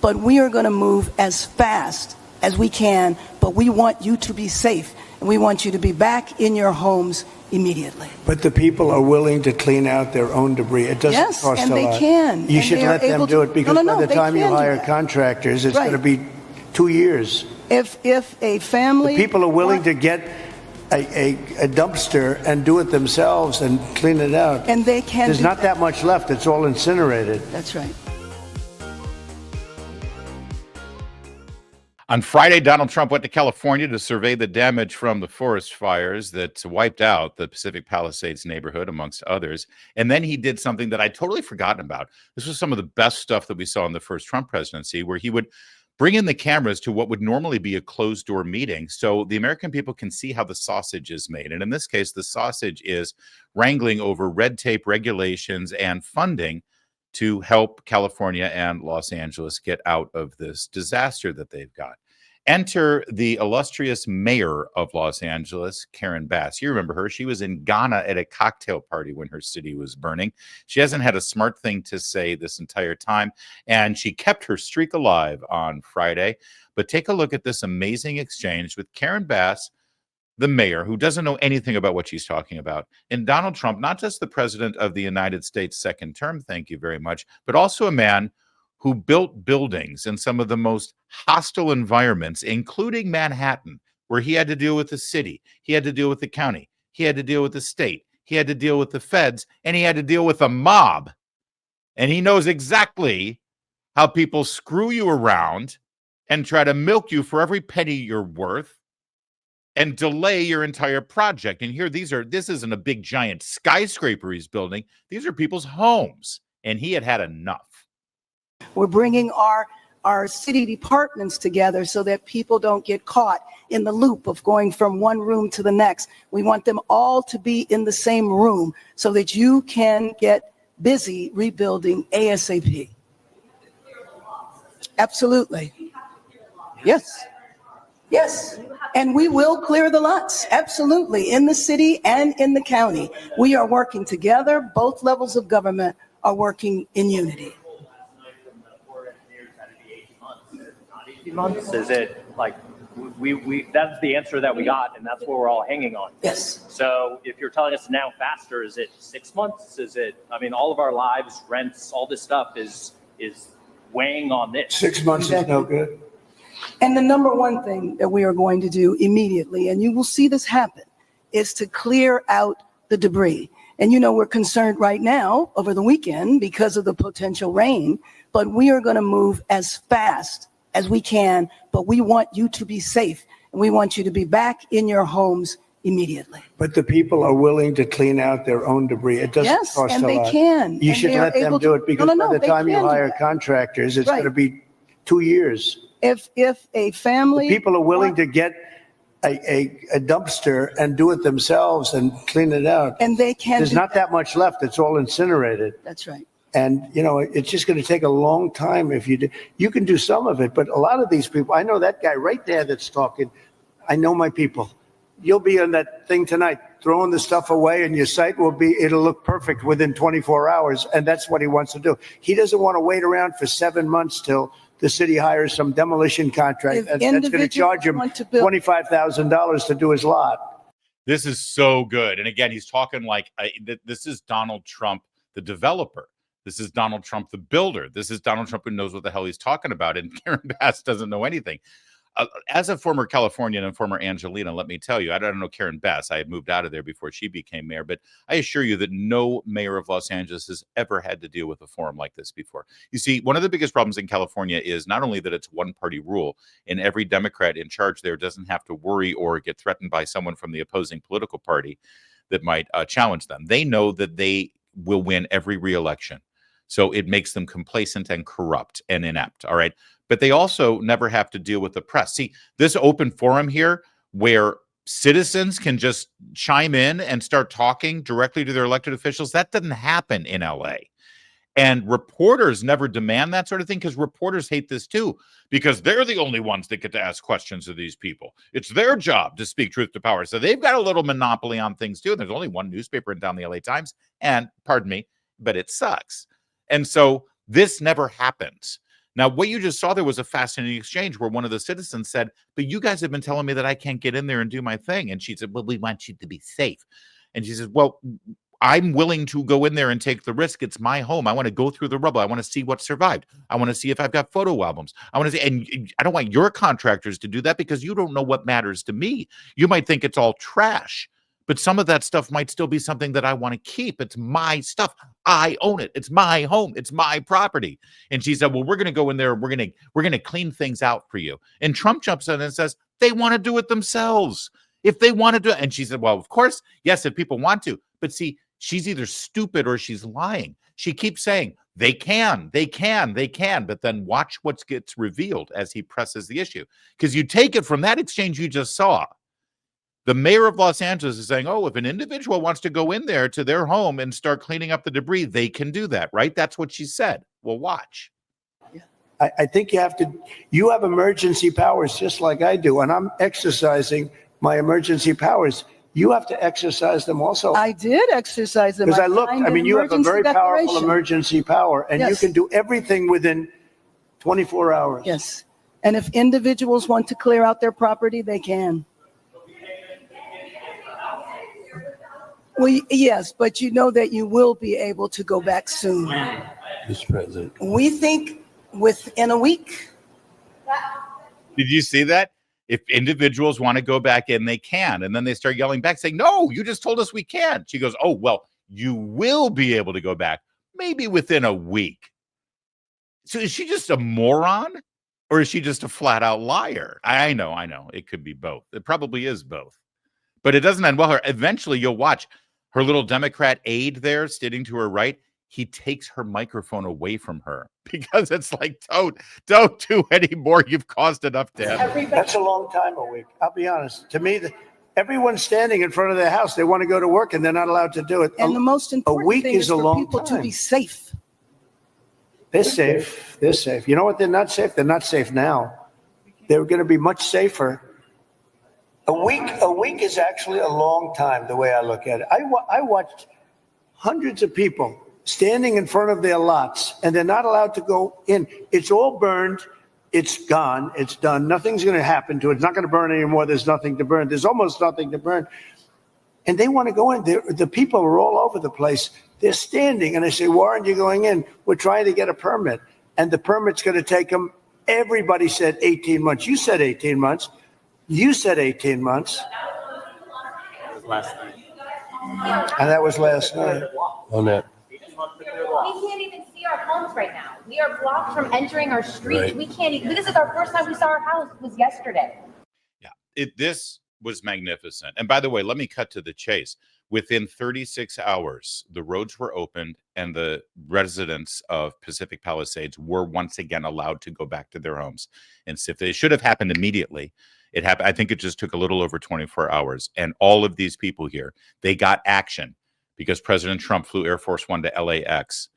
but we are going to move as fast as we can, but we want you to be safe, and we want you to be back in your homes immediately. But the people are willing to clean out their own debris. It doesn't cost a lot. Yes, and they can. You should let them do it, because by the time you hire contractors, it's going to be 2 years. If a family... The people are willing to get a dumpster and do it themselves and clean it out. And they can. There's not that much left. It's all incinerated. That's right. On Friday, Donald Trump went to California to survey the damage from the forest fires that wiped out the Pacific Palisades neighborhood, amongst others. And then he did something that I'd totally forgotten about. This was some of the best stuff that we saw in the first Trump presidency, where he would bring in the cameras to what would normally be a closed-door meeting so the American people can see how the sausage is made. And in this case, the sausage is wrangling over red tape, regulations, and funding to help California and Los Angeles get out of this disaster that they've got. Enter the illustrious mayor of Los Angeles, Karen Bass. You remember her. She was in Ghana at a cocktail party when her city was burning. She hasn't had a smart thing to say this entire time, and she kept her streak alive on Friday. But take a look at this amazing exchange with Karen Bass, the mayor, who doesn't know anything about what she's talking about, and Donald Trump, not just the president of the United States second term, thank you very much, but also a man who built buildings in some of the most hostile environments, including Manhattan, where he had to deal with the city, he had to deal with the county, he had to deal with the state, he had to deal with the feds, and he had to deal with a mob. And he knows exactly how people screw you around and try to milk you for every penny you're worth and delay your entire project. And here, this isn't a big giant skyscraper he's building. These are people's homes. And he had enough. We're bringing our city departments together so that people don't get caught in the loop of going from one room to the next. We want them all to be in the same room so that you can get busy rebuilding ASAP. Absolutely. Yes. Yes. And we will clear the lots. Absolutely. In the city and in the county. We are working together. Both levels of government are working in unity. Months? Is it like we that's the answer that we got, and that's what we're all hanging on? Yes. So if you're telling us now faster, is it 6 months? Is it, I mean, all of our lives, rents, all this stuff is weighing on this. 6 months is no good. And the number one thing that we are going to do immediately, and you will see this happen, is to clear out the debris. And we're concerned right now over the weekend because of the potential rain, but we are going to move as fast as we can, but we want you to be safe, and we want you to be back in your homes immediately. But the people are willing to clean out their own debris. It doesn't cost a lot. Yes, and they can. You should let them do it, because by the time you hire contractors, it's going to be 2 years. If a family... The people are willing to get a dumpster and do it themselves and clean it out. And they can. There's not that much left. It's all incinerated. That's right. And, it's just going to take a long time if you do. You can do some of it, but a lot of these people, I know that guy right there that's talking. I know my people. You'll be on that thing tonight, throwing the stuff away, and your site it'll look perfect within 24 hours. And that's what he wants to do. He doesn't want to wait around for 7 months till the city hires some demolition contract that's going to charge him $25,000 to do his lot. This is so good. And again, he's talking like this is Donald Trump, the developer. This is Donald Trump, the builder. This is Donald Trump who knows what the hell he's talking about. And Karen Bass doesn't know anything. As a former Californian and former Angelina, let me tell you, I don't know Karen Bass. I had moved out of there before she became mayor, but I assure you that no mayor of Los Angeles has ever had to deal with a forum like this before. You see, one of the biggest problems in California is not only that it's one-party rule, and every Democrat in charge there doesn't have to worry or get threatened by someone from the opposing political party that might challenge them. They know that they will win every re-election. So it makes them complacent and corrupt and inept, all right? But they also never have to deal with the press. See, this open forum here where citizens can just chime in and start talking directly to their elected officials, that doesn't happen in LA. And reporters never demand that sort of thing, because reporters hate this too, because they're the only ones that get to ask questions of these people. It's their job to speak truth to power. So they've got a little monopoly on things too. And there's only one newspaper in town, the LA Times, and pardon me, but it sucks. And so this never happens. Now, what you just saw there was a fascinating exchange where one of the citizens said, but you guys have been telling me that I can't get in there and do my thing. And she said, well, we want you to be safe. And she says, well, I'm willing to go in there and take the risk. It's my home. I want to go through the rubble. I want to see what survived. I want to see if I've got photo albums. I want to see, and I don't want your contractors to do that because you don't know what matters to me. You might think it's all trash, but some of that stuff might still be something that I want to keep. It's my stuff. I own it. It's my home. It's my property. And she said, well, we're going to go in there. We're going to clean things out for you. And Trump jumps in and says, they want to do it themselves. If they want to do it. And she said, well, of course, yes, if people want to. But see, she's either stupid or she's lying. She keeps saying, they can. But then watch what gets revealed as he presses the issue. Because you take it from that exchange you just saw. The mayor of Los Angeles is saying, oh, if an individual wants to go in there to their home and start cleaning up the debris, they can do that, right? That's what she said. Well, watch. I think you have emergency powers just like I do, and I'm exercising my emergency powers. You have to exercise them also. I did exercise them. Because I looked, signed I an mean, you have a emergency very powerful declaration. emergency power, and you Yes. can do everything within 24 hours. Yes. And if individuals want to clear out their property, they can. Well, yes, but you know that you will be able to go back soon. Mr. President. We think within a week. Did you see that? If individuals want to go back in, they can. And then they start yelling back saying, no, you just told us we can't. She goes, oh, well, you will be able to go back maybe within a week. So is she just a moron or is she just a flat out liar? I know. It could be both. It probably is both. But it doesn't end well. Eventually, you'll watch her little Democrat aide there sitting to her right. He takes her microphone away from her because it's like, don't do any more. You've caused enough damage. That's a long time a week. I'll be honest. To me, everyone's standing in front of their house. They want to go to work and they're not allowed to do it. And the most important week thing is is a for long people to time. be safe. They're safe. They're safe. You know what? They're not safe. They're not safe now. They're going to be much safer. A week is actually a long time, the way I look at it. I watched hundreds of people standing in front of their lots, and they're not allowed to go in. It's all burned. It's gone. It's done. Nothing's going to happen to it. It's not going to burn anymore. There's nothing to burn. There's almost nothing to burn. And they want to go in. The people are all over the place. They're standing, and I say, why aren't you going in? We're trying to get a permit, and the permit's going to take them. Everybody said 18 months. You said 18 months. You said 18 months. That was last night. And that was last night. On that. We can't even see our homes right now. We are blocked from entering our streets. Right. We can't even, this is our first time we saw our house was yesterday. Yeah, this was magnificent. And by the way, let me cut to the chase. Within 36 hours, the roads were opened and the residents of Pacific Palisades were once again allowed to go back to their homes. And so if they should have happened immediately, it happened. I think it just took a little over 24 hours. And all of these people here, they got action because President Trump flew Air Force One to LAX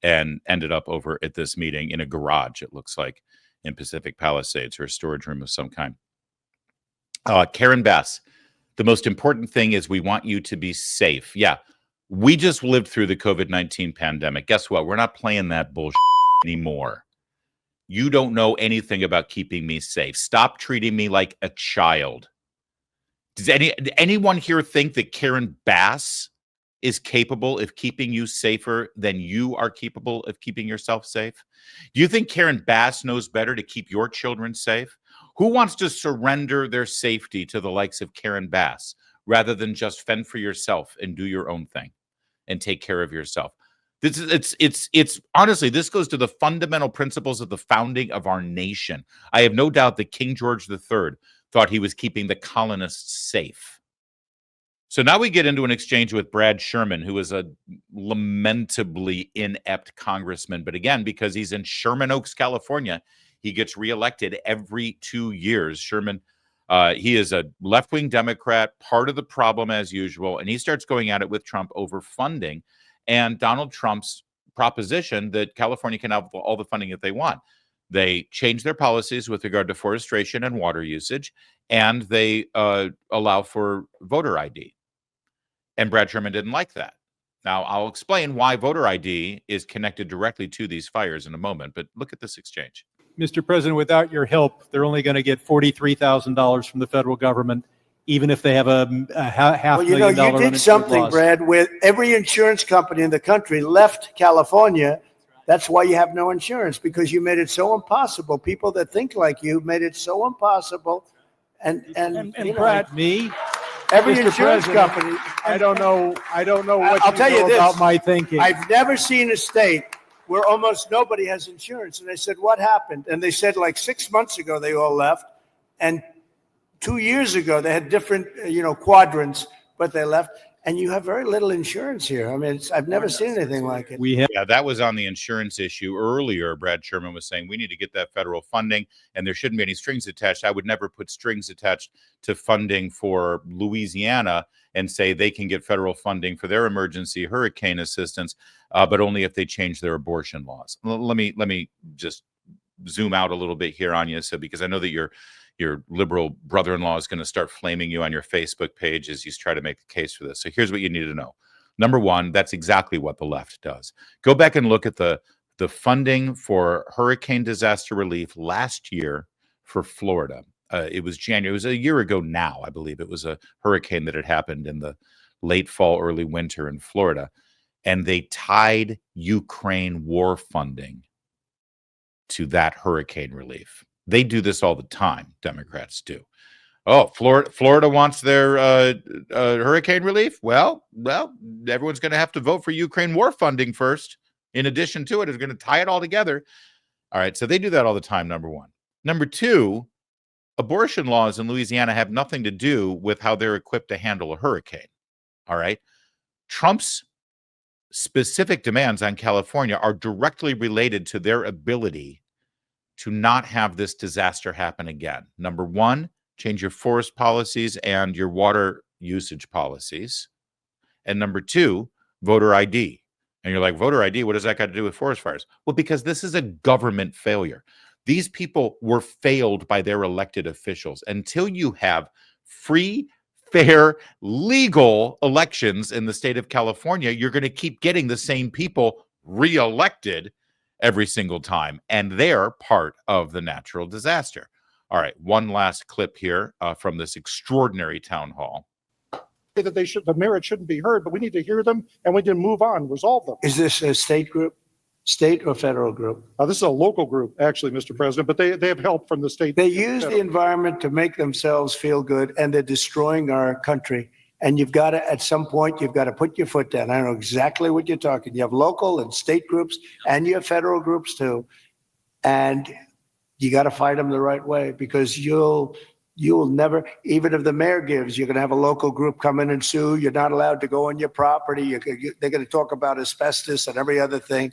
and ended up over at this meeting in a garage, it looks like, in Pacific Palisades, or a storage room of some kind. Karen Bass, the most important thing is we want you to be safe. Yeah, we just lived through the COVID-19 pandemic. Guess what? We're not playing that bullshit anymore. You don't know anything about keeping me safe. Stop treating me like a child. Does anyone here think that Karen Bass is capable of keeping you safer than you are capable of keeping yourself safe? Do you think Karen Bass knows better to keep your children safe? Who wants to surrender their safety to the likes of Karen Bass rather than just fend for yourself and do your own thing and take care of yourself? It's honestly, this goes to the fundamental principles of the founding of our nation. I have no doubt that King George III thought he was keeping the colonists safe. So now we get into an exchange with Brad Sherman, who is a lamentably inept congressman. But again, because he's in Sherman Oaks, California, he gets reelected every 2 years. Sherman, he is a left-wing Democrat, part of the problem as usual, and he starts going at it with Trump over funding and Donald Trump's proposition that California can have all the funding that they want. They change their policies with regard to forestation and water usage, and they allow for voter ID. And Brad Sherman didn't like that. Now, I'll explain why voter ID is connected directly to these fires in a moment, but look at this exchange. Mr. President, without your help, they're only going to get $43,000 from the federal government, even if they have a half Well, million dollar you did uninsured something, loss. Brad, where every insurance company in the country left California. That's why you have no insurance, because you made it so impossible. People that think like you made it so impossible. And Brad, me, every Mr. insurance President, company. I don't know what I'll tell you know this. about my thinking. I've never seen a state where almost nobody has insurance. And I said, what happened? And they said like 6 months ago, they all left. And 2 years ago, they had different, quadrants, but they left. And you have very little insurance here. I mean, I've never seen anything like it. Yeah, that was on the insurance issue earlier. Brad Sherman was saying we need to get that federal funding and there shouldn't be any strings attached. I would never put strings attached to funding for Louisiana and say they can get federal funding for their emergency hurricane assistance, but only if they change their abortion laws. Let me just zoom out a little bit here on you, so because I know that your liberal brother-in-law is going to start flaming you on your Facebook page as you try to make the case for this. So here's what you need to know. Number one, that's exactly what the left does. Go back and look at the funding for hurricane disaster relief last year for Florida. It was January. It was a year ago now, I believe. It was a hurricane that had happened in the late fall, early winter in Florida. And they tied Ukraine war funding to that hurricane relief. They do this all the time. Democrats do. Oh, Florida wants their hurricane relief. Well, everyone's going to have to vote for Ukraine war funding first. In addition to it, it's going to tie it all together. All right, so they do that all the time. Number one. Number two, abortion laws in Louisiana have nothing to do with how they're equipped to handle a hurricane. All right, Trump's specific demands on California are directly related to their ability to not have this disaster happen again. Number one, change your forest policies and your water usage policies. And number two, voter ID. And you're like, voter ID, what does that got to do with forest fires? Well, because this is a government failure. These people were failed by their elected officials. Until you have free, fair, legal elections in the state of California, you're going to keep getting the same people reelected every single time, and they're part of the natural disaster. All right, one last clip here from this extraordinary town hall. That the merit shouldn't be heard, but we need to hear them and we need to move on, resolve them. Is this a state group, state or federal group? This is a local group, actually, Mr. President, but they have help from the state. They use the environment to make themselves feel good, and they're destroying our country. And you've got to, at some point, you've got to put your foot down. I know exactly what you're talking. You have local and state groups, and you have federal groups too. And you got to fight them the right way, because you'll never, even if the mayor gives, you're going to have a local group come in and sue. You're not allowed to go on your property. They're going to talk about asbestos and every other thing.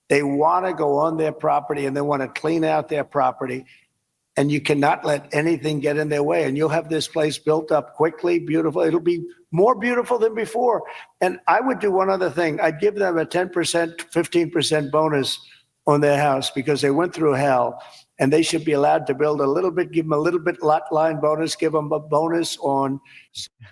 They want to go on their property and they want to clean out their property. And you cannot let anything get in their way. And you'll have this place built up quickly, beautiful. It'll be more beautiful than before. And I would do one other thing. I'd give them a 10%, 15% bonus on their house, because they went through hell. And they should be allowed to build a little bit, give them a little bit lot line bonus, give them a bonus on.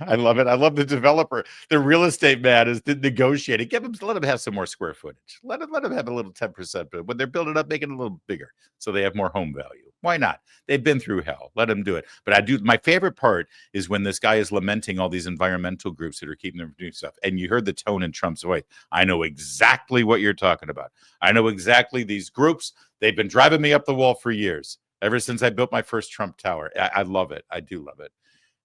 I love it. I love the developer. The real estate man is negotiating. Let them have some more square footage. Let them have a little 10%, but when they're building up, make it a little bigger so they have more home value. Why not? They've been through hell. Let them do it. But my favorite part is when this guy is lamenting all these environmental groups that are keeping them from doing stuff. And you heard the tone in Trump's voice. I know exactly what you're talking about. I know exactly these groups. They've been driving me up the wall for years, ever since I built my first Trump Tower. I love it. I do love it.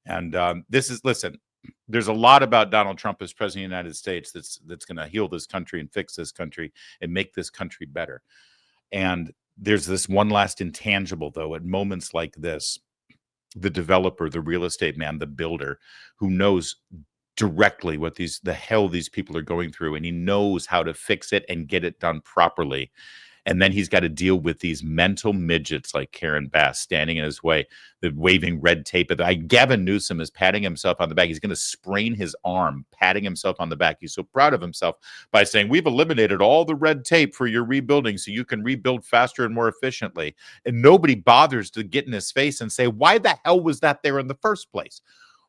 And listen, there's a lot about Donald Trump as president of the United States that's going to heal this country and fix this country and make this country better. And there's this one last intangible, though, at moments like this, the developer, the real estate man, the builder, who knows directly what the hell these people are going through, and he knows how to fix it and get it done properly. And then he's got to deal with these mental midgets like Karen Bass standing in his way, the waving red tape. Gavin Newsom is patting himself on the back. He's going to sprain his arm, patting himself on the back. He's so proud of himself by saying, we've eliminated all the red tape for your rebuilding so you can rebuild faster and more efficiently. And nobody bothers to get in his face and say, why the hell was that there in the first place?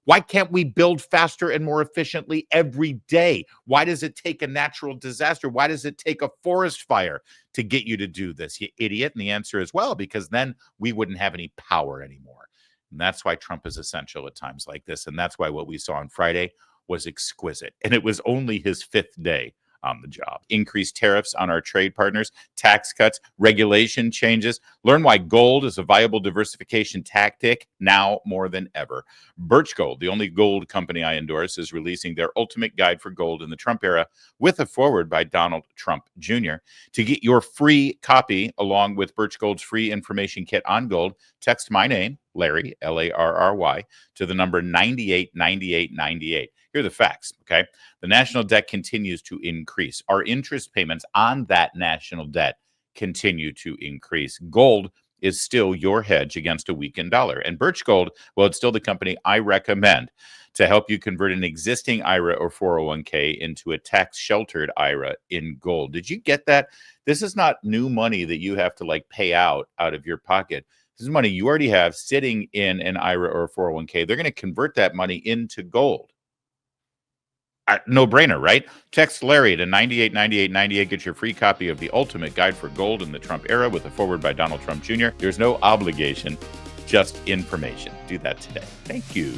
Why can't we build faster and more efficiently every day? Why does it take a natural disaster? Why does it take a forest fire to get you to do this, you idiot? And the answer is, well, because then we wouldn't have any power anymore. And that's why Trump is essential at times like this. And that's why what we saw on Friday was exquisite. And it was only his 5th day on the job. Increased tariffs on our trade partners, tax cuts, regulation changes. Learn why gold is a viable diversification tactic now more than ever. Birch Gold, the only gold company I endorse, is releasing their ultimate guide for gold in the Trump era with a foreword by Donald Trump Jr. To get your free copy along with Birch Gold's free information kit on gold, text my name, Larry, Larry, to the number 989898. Here are the facts, okay? The national debt continues to increase. Our interest payments on that national debt continue to increase. Gold is still your hedge against a weakened dollar. And Birch Gold, well, it's still the company I recommend to help you convert an existing IRA or 401k into a tax-sheltered IRA in gold. Did you get that? This is not new money that you have to like pay out of your pocket. This is money you already have sitting in an IRA or 401k. They're going to convert that money into gold. No brainer, right? Text Larry to 989898. Get your free copy of the ultimate guide for gold in the Trump era with a foreword by Donald Trump Jr. There's no obligation, just information. Do that today. Thank you.